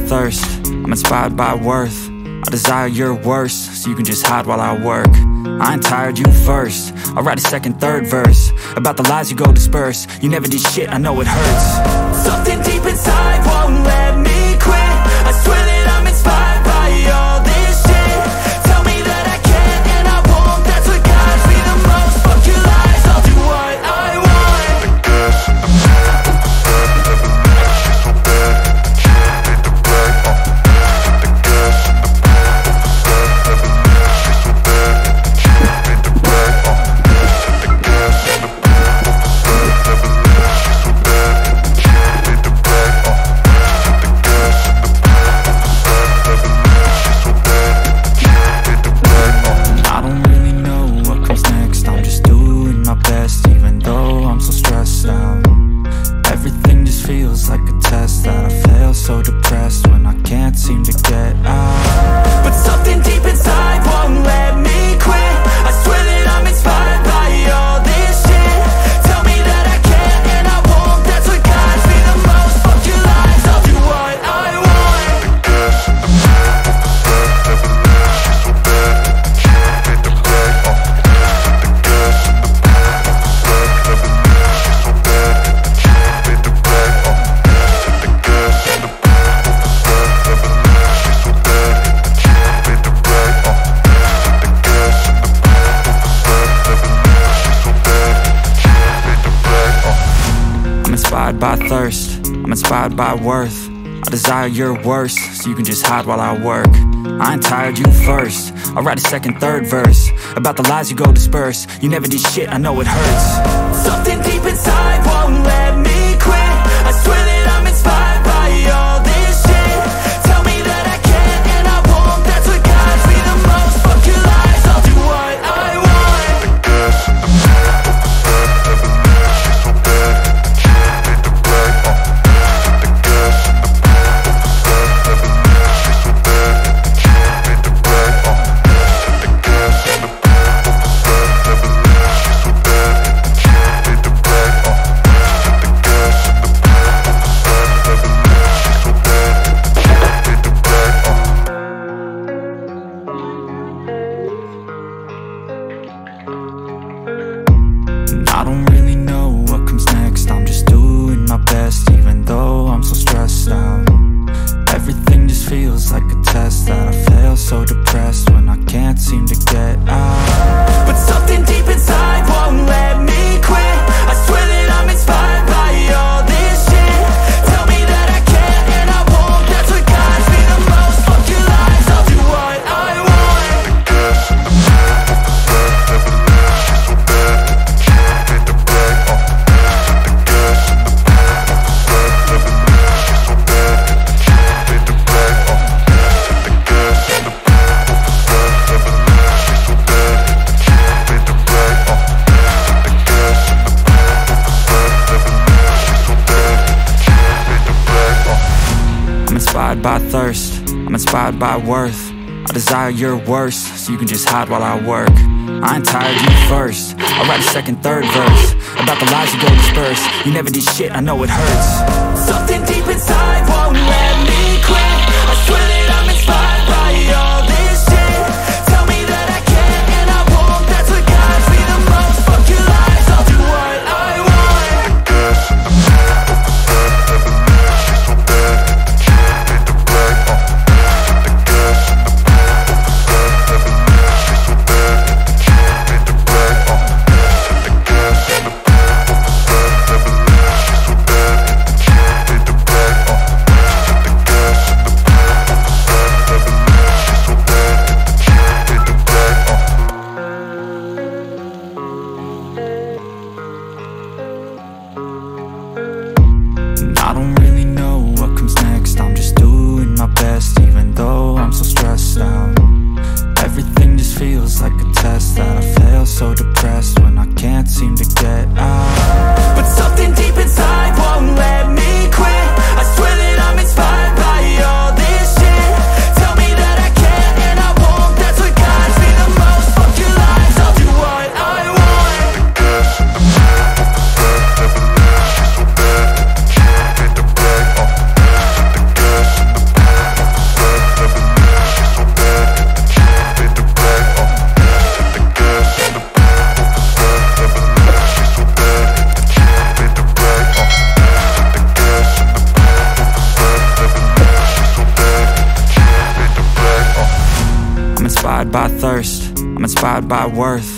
thirst, I'm inspired by worth. I desire your worst, so you can just hide while I work. I ain't tired, you first. I'll write a second, third verse about the lies you go disperse. You never did shit, I know it hurts. Something deep inside won't let me quit. I swear that I'm inspired by all this shit. Tell me that I can and I won't. That's what guides me the most. Fuck your lies, I'll do what I want. By thirst, I'm inspired by worth. I desire your worst, so you can just hide while I work. I ain't tired, you first. I'll write a second, third verse about the lies you go disperse. You never did shit, I know it hurts. Something deep inside won't let me quit. I swear that I'm inspired by all this shit. Tell me that I can and I won't. That's what guides me the most. Fuck your lies, I'll do what I want. By thirst, I'm inspired by worth. I desire your worst, so you can just hide while I work. I ain't tired, you first. I'll write a second, third verse about the lies you go disperse. You never did shit, I know it hurts. Something deep inside won't let me quit. I swear that I'm inspired by all this shit. Tell me that I can and I won't. That's what guides me the most. Fuck your lies, I'll do what I want. by thirst, I'm inspired by worth.